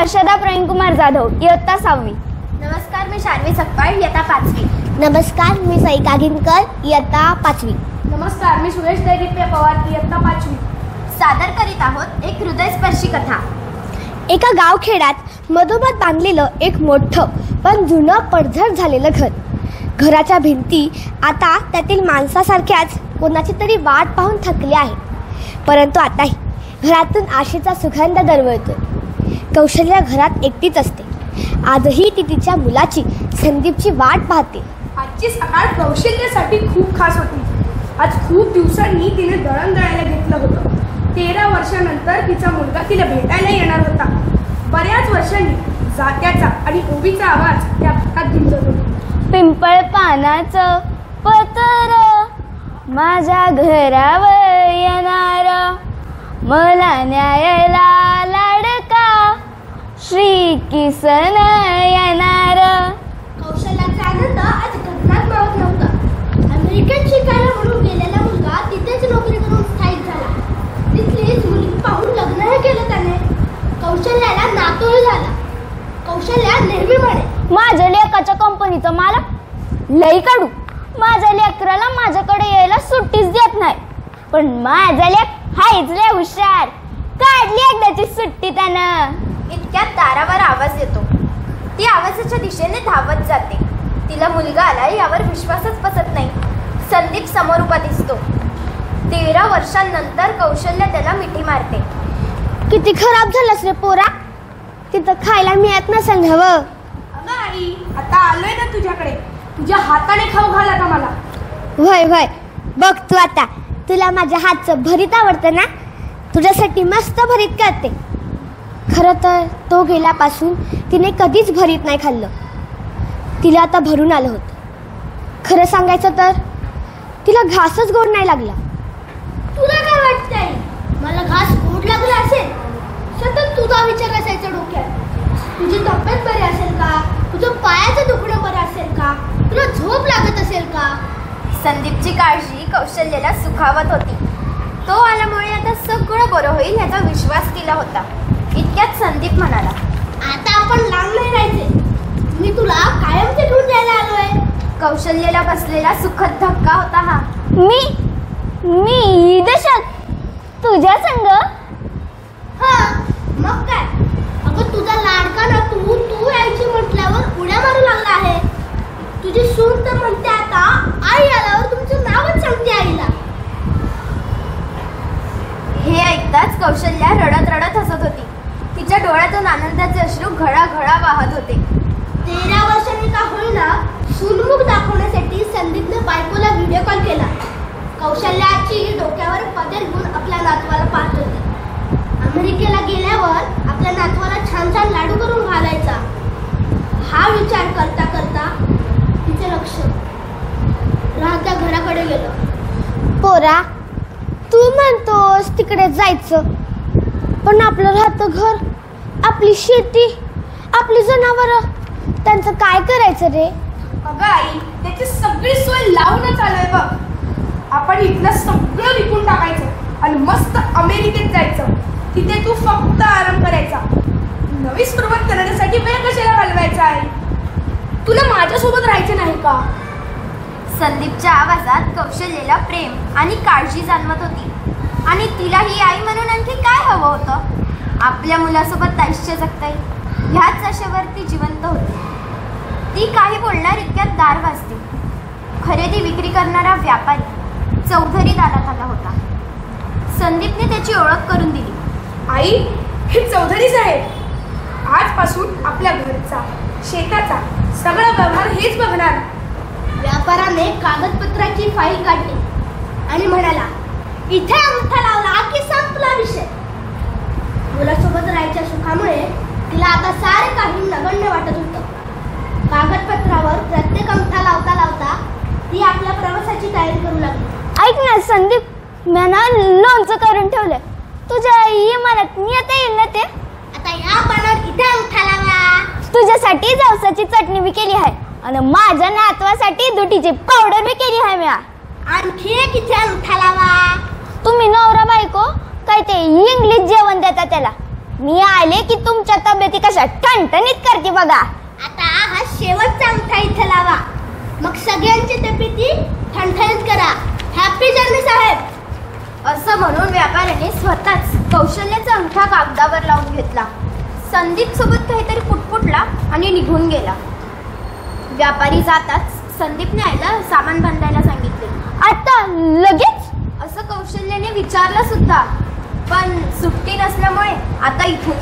हर्षदा प्रवीणकुमार जाधव, इयत्ता 6वी. नमस्कार, मी शान्वी सकपाळ, इयत्ता 5वी. नमस्कार, मी सई कागिनकर, इयत्ता 5वी. नमस्कार, मी सुरेश दैदिप्य पवार, इयत्ता 5वी. सादर करीत आहोत एक हृदयस्पर्शी कथा. एका गावखेड्यात मधोमध बांधलेलं एक मोठं पण जुनं पडझड झालेलं घर. घराच्या भिंती आता त्यातील माणसासारख्याच कोणाची तरी वाट पाहून थकल्या आहे. परंतु आताही घरातून आशेचा सुगंध दरवळतोय. कौशल्या घरात एकटीच असते. आजही ती तिच्या मुलाची, संदीपची वाट पाहते. आजची सकाळ कौशल्यासाठी खूप खास होती. आज खूप दिवसांनी तिने दळण दळायला घेतलं होतं. 13 वर्षानंतर तिचा मुलगा तिला भेटायला येणार होता. बऱ्याच वर्षांनी जात्याचा आणि ओवीचा आवाज त्या भागात गुंजत होता. पिंपळ पानाचं पतर माझ्या घरावर येणार, मला न्यायला लाडका श्री किसन येणार. कौशल्याचा आनंद आज घटनात मावत नव्हता. अमेरिकेत शिकायला म्हणून गेलेला मुलगा तिथेच नोकरी करून स्थायिक झाला. तिथलीच मुलगी पाहून लग्नही केलं त्याने. कौशल्याला नातूही झाला. कौशल्या नेहमी म्हणे, माझ्या लेकाच्या कंपनीचं मालक लई काढू. माझ्या लेकराला माझ्याकडे यायला सुट्टीच देत नाही. पण माझा लेक हायच लय हुशार, काढली एकदाची सुट्टी त्यानं. इतक्यात दारावर आवाज येतो. ती आवाजाच्या दिशेने धावत जाते. तिला मुलगा आला यावर विश्वासच बसत नाही. संदीप समोर उभा दिसतो. 13 वर्षांनंतर कौशल्या त्याला मिठी मारते. किती खराब झालंस रे पोरा, तिथं खायला मिळत नसेल हवं. अगं आई, आता आलोय ना तुझ्याकडे, तुझ्या हाताने खाऊ घाल आता मला. वय वय, बघ तू आता, तुला माझ्या हातचं भरीत आवडतं ना, तुझ्यासाठी मस्त भरीत करते. खरं तर तो गेल्यापासून तिने कधीच भरीत नाही खाल्लं. तिला आता भरून आलं होतं. खरं सांगायचं तर तिला घासच गोड नाही लागला. तुला काय वाटतंय, मला घास गोड लागला असेल? सतत तुझा विचार असायचा डोक्यात. तुझी तब्येत बरी असेल का, तुझं पायाचं दुखणं बरं असेल का, तुला झोप लागत असेल का. संदीपची काळजी कौशल्याला सुखावत होती. तो आल्यामुळे आता सगळं बरं होईल याचा विश्वास तिला होता. इतक्यात संदीप म्हणाला, आता आपण लांब नाही राहायचे, मी तुला कायम घेऊन द्यायला आलोय. कौशल्याला बसलेला सुखद धक्का होता हा. मी देशात तुझ्या संग? हा मग काय, अगं तुझा लाडका ना तू यायची म्हटल्यावर उड्या मारू लागला आहे. तुझी सून तर म्हणते आता आई आल्यावर तुमचं नावच सांगते आईला. हे ऐकताच कौशल्या रडत रडत हसत होती. तिच्या डोळ्यातून आनंदाचे अश्रू घळाघळा वाहत होते. 13 वर्षांनी का होईना सूनमुख दाखवण्यासाठी संदीपने बायकोला व्हिडिओ कॉल केला. कौशल्याची डोक्यावर पदर घेऊन आपल्या नातवाला पाहत होती. अमेरिकेला गेल्यावर आपल्या नातवाला छान छान लाडू करून घालायचा हा विचार करता करता तिचे लक्ष राहत्या घराकडे गेलं. पोरा, तू म्हणतोस तिकडे जायचं, पण आपलं राहतं घर, आपली शेती, आपली जनावरं, त्यांचं काय करायचं रे? अगं आई, त्याची सगळी सोय लावूनच आलोय बघ. आपण इथलं सगळं विकून टाकायचं आणि मस्त अमेरिकेत जायचं. तिथे तू फक्त आराम करायचा. नवी सुरुवात करण्यासाठी वेळ कशाला घालवायचा आहे? तुला माझ्यासोबत राहायचं नाही का? संदीपच्या आवाजात कौशल्याला प्रेम आणि काळजी जाणवत होती. आणि तिलाही आई म्हणून आणखी काय हवं होतं? आपल्या मुलासोबत आयुष्य जगता येईल ह्याच आशेवर ती जिवंत होती. ती काही बोलणार इतक्यात दार वाजते. खरेदी विक्री करणारा व्यापारी चौधरी दारात आला होता. संदीपने त्याची ओळख करून दिली. आई, हे चौधरी साहेब. आजपासून आपल्या घरचा, शेताचा सगळा व्यवहार हेच बघणार. व्यापाराने कागदपत्राची फाईल काढली आणि म्हणाला, इथे अंगठा लावला की संपला विषय. मुलासोबत राहायच्या सुखामुळे तिला आता सारे काही नगण्य वाटत होतं. कागदपत्रावर प्रत्येक अंगठा लावता लावता ती आपल्या प्रवासाची तयारी करू लागली. ऐक ना संदीप, मी ना लोणचं करून ठेवलंय. तुझ्या इमारत येता येईल ना ते? आता या पानात इथे अंगठा लावा. तुझ्यासाठी जवसाची चटणी बी केली आहे आणि माझ्या नातवासाठी दुधीची पावडर बी केली आहे. मी आणखी एक इथे अंगठा लावा. तुम्ही नवरा बायको काय ते इंग्लिश जेवण देता त्याला? मी आले की तुमच्या तब्येती कशा ठणठणीत करते बघा. आता हा शेवटचा अंगठा इथे लावा, मग सगळ्यांची तब्येती ठणठणीत करा. हॅपी जर्नी साहेब. असं म्हणून व्यापाऱ्याने स्वतःच कौशल्याचा अंगठा कागदावर लावून घेतला. संदीप सोबत काहीतरी पुटपुटला आणि निघून गेला. व्यापारी जाताच संदीपने आईला सामान बांधायला सांगितले. आता लगेच? असं कौशल्याने विचारलं सुद्धा, पण सुट्टी नसल्यामुळे आता इथून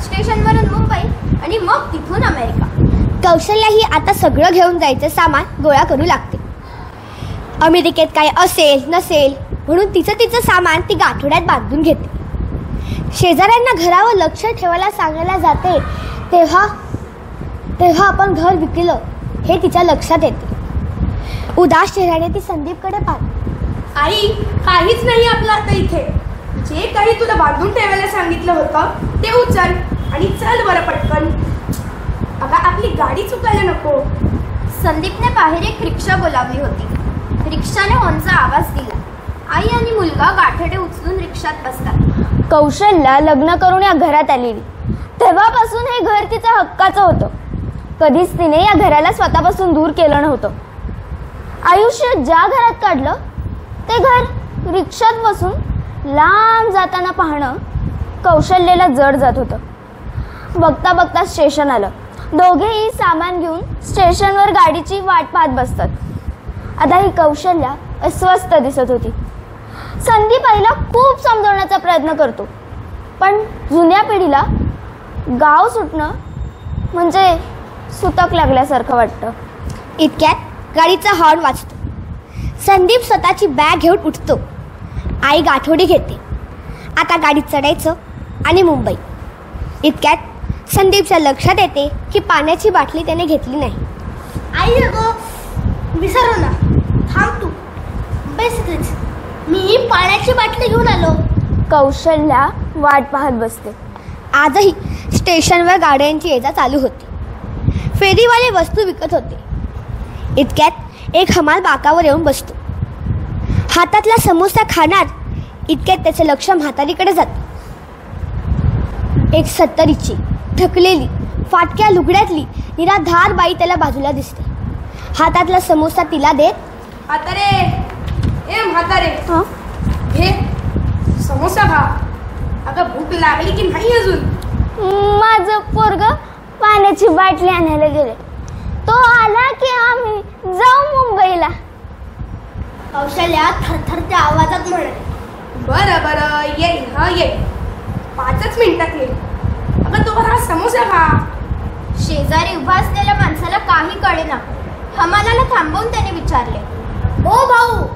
स्टेशनवरून मुंबई आणि मग तिथून अमेरिका. कौशल्या ही आता सगळं घेऊन जायचं सामान गोळा करू लागते. अमेरिकेत काय असेल नसेल म्हणून तिचं सामान ती गाठोड्यात बांधून घेते. शेजाऱ्यांना घरावर लक्ष ठेवायला सांगायला जाते तेव्हा आपण घर विकलं हे तिच्या लक्षात येते. उदास चेहऱ्याने ती संदीपकडे पाहते. आई, काहीच नाही आपलं आता इथे. जे काही तुला बांधून ठेवायला सांगितलं होतं ते उचल आणि चल बरं पटकन. अगं आपली गाडी चुकायला नको. संदीपने बाहेर एक रिक्षा बोलावली होती. रिक्षाने हॉर्नचा आवाज दिला. आई आणि मुलगा गाठोडे उचलून रिक्षात बसतात. कौशल्या लग्न करून या घरात आलेली. तेव्हापासून हे घर तिच्या हक्काचं होतं. कधीच तिने या घराला स्वतःपासून दूर केलं नव्हतं. आयुष्य ज्या घरात काढलं ते घर रिक्षात बसून लांब जाताना पाहणं कौशल्याला जड जात होतं. बघता बघता स्टेशन आलं. दोघेही सामान घेऊन स्टेशनवर गाडीची वाट पाहत बसतात. आता ही कौशल्या अस्वस्थ दिसत होती. संदीप आईला खूप समजवण्याचा प्रयत्न करतो, पण जुन्या पिढीला गाव सुटणं म्हणजे सुतक लागल्यासारखं वाटतं. इतक्यात गाडीचा हॉर्न वाजतो. संदीप स्वतःची बॅग घेऊन उठतो. आई गाठोडी घेते. आता गाडीत चढायचं आणि मुंबई. इतक्यात संदीपच्या लक्षात येते की पाण्याची बाटली त्याने घेतली नाही. आई अगं विसरलो ना, थांब तू बेस, मी पाण्याची बाटली घेऊन आलो. कौशल्या वाट पाहत बसते. आजही स्टेशनवर गाड्यांची ये जा चालू होती. फेरीवाले वस्तू विकत होते. इतक्यात एक हमाल बाकावर येऊन बसतो. हातातला समोसा खाणार इतक्यात त्याचं लक्ष म्हातारीकडे जातं. एक 70ची थकलेली फाटक्या लुगड्यातली निराधार बाई त्याला बाजूला दिसते. हातातला समोसा तिला देत, म्हातारे, ए म्हातारे, हे समोसा खा. अगं भूक लागली की नाही अजून? माझं पोरग पाण्याची बाटली आणायला गेले. तो आला की आम्ही जाऊ मुंबईला. कौशल्या थरथरच्या आवाजात म्हणाले. बरं बरं, येईल हा येईल. 5च मिनिटात येईल. अगं तो हा समोसा खा. शेजारी उभा असलेल्या माणसाला काही कळेना. हमालाला थांबवून त्याने विचारले, ओ भाऊ,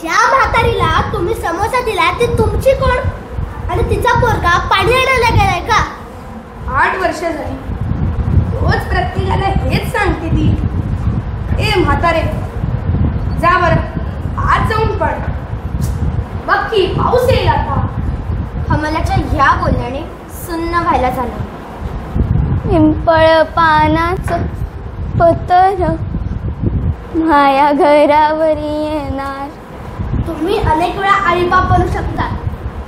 ज्या म्हातारीला तुम्ही समोसा दिला ती तुमची कोण? आणि तिचा पोरगा पाणी आणायला गेलाय का? 8 वर्ष झाली. रोज प्रत्येकाला हेच सांगते ती. ए म्हातारे, जा बरं आज जाऊन पड. बघ की पाऊस येईल आता. हमालाच्या ह्या बोलण्याने सुन्न व्हायला झालं. पिंपळ पानाचं पतर माया घरावर येणार. तुम्ही अनेक वेळा आईबाप बनू शकता,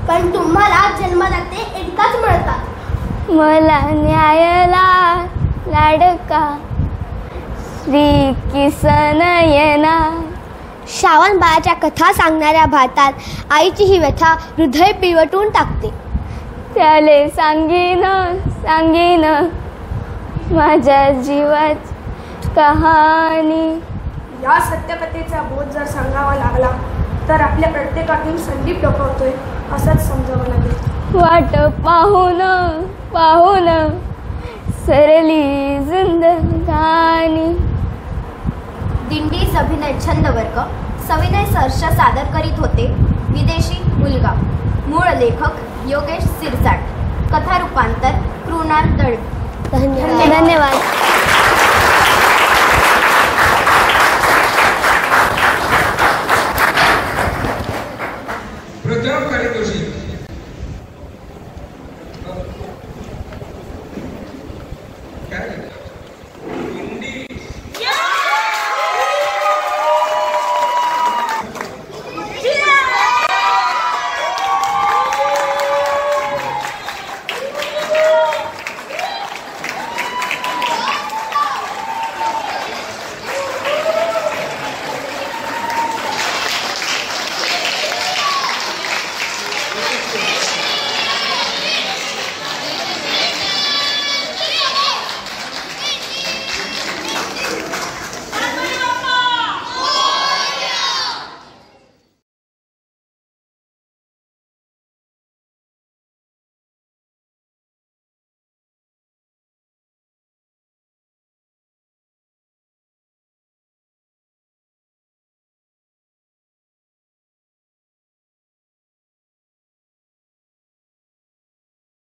पण तुम्हाला जन्मदाते एकदाच मिळतात. मला न्यायला लाडका श्री किसन येणार. श्रावण बाळाच्या कथा सांगणाऱ्या भारतात आईची ही व्यथा हृदय पिवटून टाकते. त्याले सांगीन सांगीन माझ्या जीवाची कहाणी. या सत्यकथेचा बोध जर सांगावा लागला तर आपल्या प्रत्येकातून संदीप डोकावतोय असंच समजावं लागेल. वाट पाहून पाहून सरली जिंदगानी. दिंडीज अभिनय छंद वर्ग सविनय सहर्ष सादर करीत होते विदेशी मुलगा. मूळ लेखक योगेश सिरसाट. कथा रूपांतर कृणाल दळवी. धन्यवाद. धन्यवाद.